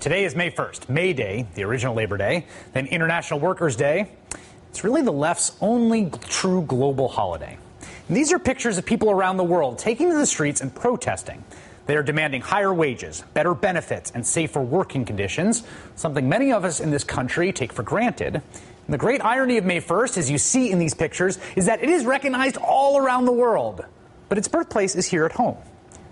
Today is May 1st, May Day, the original Labor Day, then International Workers' Day. It's really the left's only true global holiday. And these are pictures of people around the world taking to the streets and protesting. They are demanding higher wages, better benefits, and safer working conditions, something many of us in this country take for granted. And the great irony of May 1st, as you see in these pictures, is that it is recognized all around the world. But its birthplace is here at home.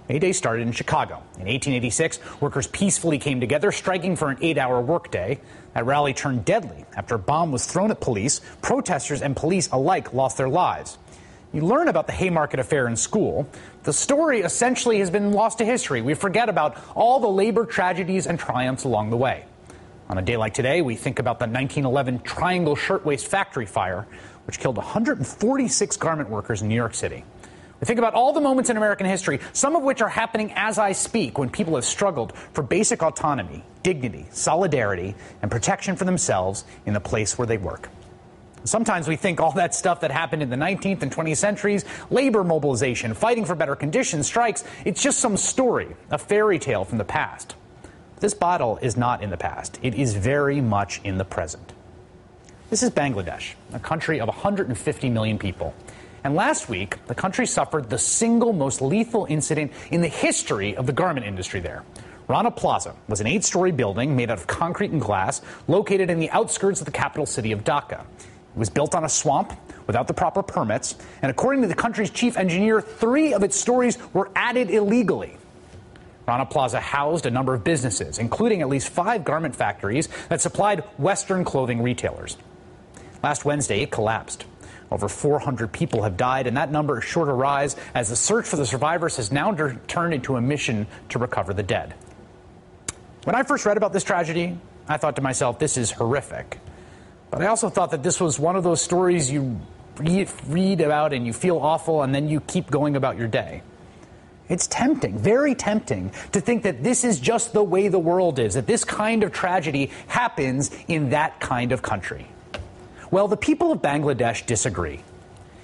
May Day started in Chicago. In 1886, workers peacefully came together, striking for an 8-hour workday. That rally turned deadly after a bomb was thrown at police. Protesters and police alike lost their lives. You learn about the Haymarket Affair in school. The story essentially has been lost to history. We forget about all the labor tragedies and triumphs along the way. On a day like today, we think about the 1911 Triangle Shirtwaist Factory fire, which killed 146 garment workers in New York City. We think about all the moments in American history, some of which are happening as I speak, when people have struggled for basic autonomy, dignity, solidarity, and protection for themselves in the place where they work. Sometimes we think all that stuff that happened in the 19th and 20th centuries, labor mobilization, fighting for better conditions, strikes, it's just some story, a fairy tale from the past. This battle is not in the past. It is very much in the present. This is Bangladesh, a country of 150 million people. And last week, the country suffered the single most lethal incident in the history of the garment industry there. Rana Plaza was an 8-story building made out of concrete and glass located in the outskirts of the capital city of Dhaka. It was built on a swamp without the proper permits, and according to the country's chief engineer, 3 of its stories were added illegally. Rana Plaza housed a number of businesses, including at least 5 garment factories that supplied Western clothing retailers. Last Wednesday, it collapsed. Over 400 people have died, and that number is sure to rise as the search for the survivors has now turned into a mission to recover the dead. When I first read about this tragedy, I thought to myself, this is horrific. But I also thought that this was one of those stories you read about and you feel awful, and then you keep going about your day. It's tempting, very tempting, to think that this is just the way the world is, that this kind of tragedy happens in that kind of country. Well, the people of Bangladesh disagree.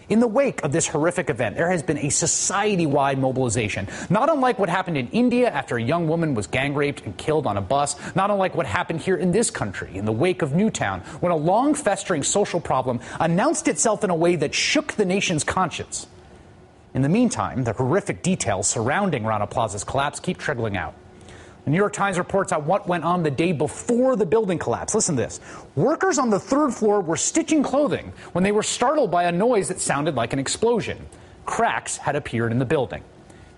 In the wake of this horrific event, there has been a society-wide mobilization, not unlike what happened in India after a young woman was gang-raped and killed on a bus, not unlike what happened here in this country in the wake of Newtown, when a long-festering social problem announced itself in a way that shook the nation's conscience. In the meantime, the horrific details surrounding Rana Plaza's collapse keep trickling out. The New York Times reports on what went on the day before the building collapsed. Listen to this. Workers on the 3rd floor were stitching clothing when they were startled by a noise that sounded like an explosion. Cracks had appeared in the building.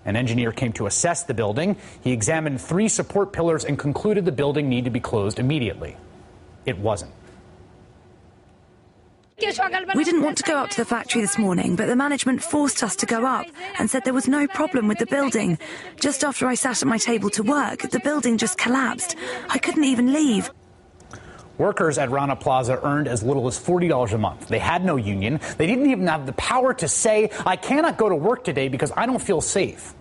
An engineer came to assess the building. He examined 3 support pillars and concluded the building needed to be closed immediately. It wasn't. We didn't want to go up to the factory this morning, but the management forced us to go up and said there was no problem with the building. Just after I sat at my table to work, the building just collapsed. I couldn't even leave. Workers at Rana Plaza earned as little as $40 a month. They had no union. They didn't even have the power to say, I cannot go to work today because I don't feel safe.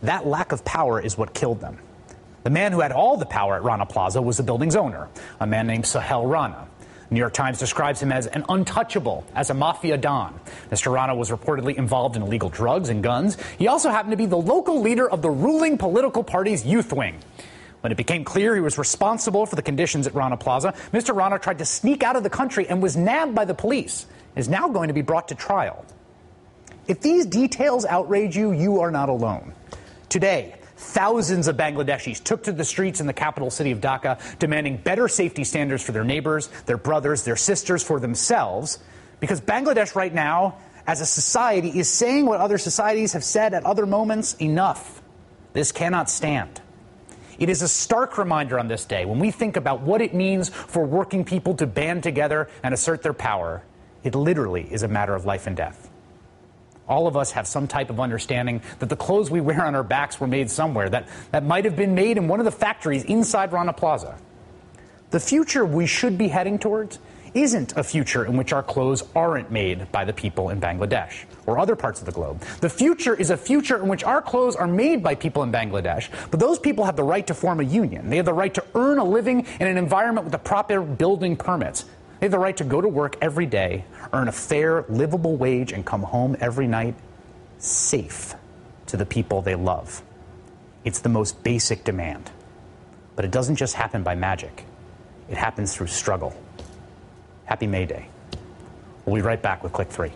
That lack of power is what killed them. The man who had all the power at Rana Plaza was the building's owner, a man named Sahel Rana. New York Times describes him as an untouchable, as a mafia don. Mr. Rana was reportedly involved in illegal drugs and guns. He also happened to be the local leader of the ruling political party's youth wing. When it became clear he was responsible for the conditions at Rana Plaza, Mr. Rana tried to sneak out of the country and was nabbed by the police, and is now going to be brought to trial. If these details outrage you, you are not alone. Today, thousands of Bangladeshis took to the streets in the capital city of Dhaka, demanding better safety standards for their neighbors, their brothers, their sisters, for themselves, because Bangladesh right now, as a society, is saying what other societies have said at other moments: enough. This cannot stand. It is a stark reminder on this day, when we think about what it means for working people to band together and assert their power, it literally is a matter of life and death. All of us have some type of understanding that the clothes we wear on our backs were made somewhere, that might have been made in one of the factories inside Rana Plaza. The future we should be heading towards isn't a future in which our clothes aren't made by the people in Bangladesh or other parts of the globe. The future is a future in which our clothes are made by people in Bangladesh, but those people have the right to form a union. They have the right to earn a living in an environment with the proper building permits. They have the right to go to work every day, earn a fair, livable wage, and come home every night safe to the people they love. It's the most basic demand. But it doesn't just happen by magic. It happens through struggle. Happy May Day. We'll be right back with Click 3.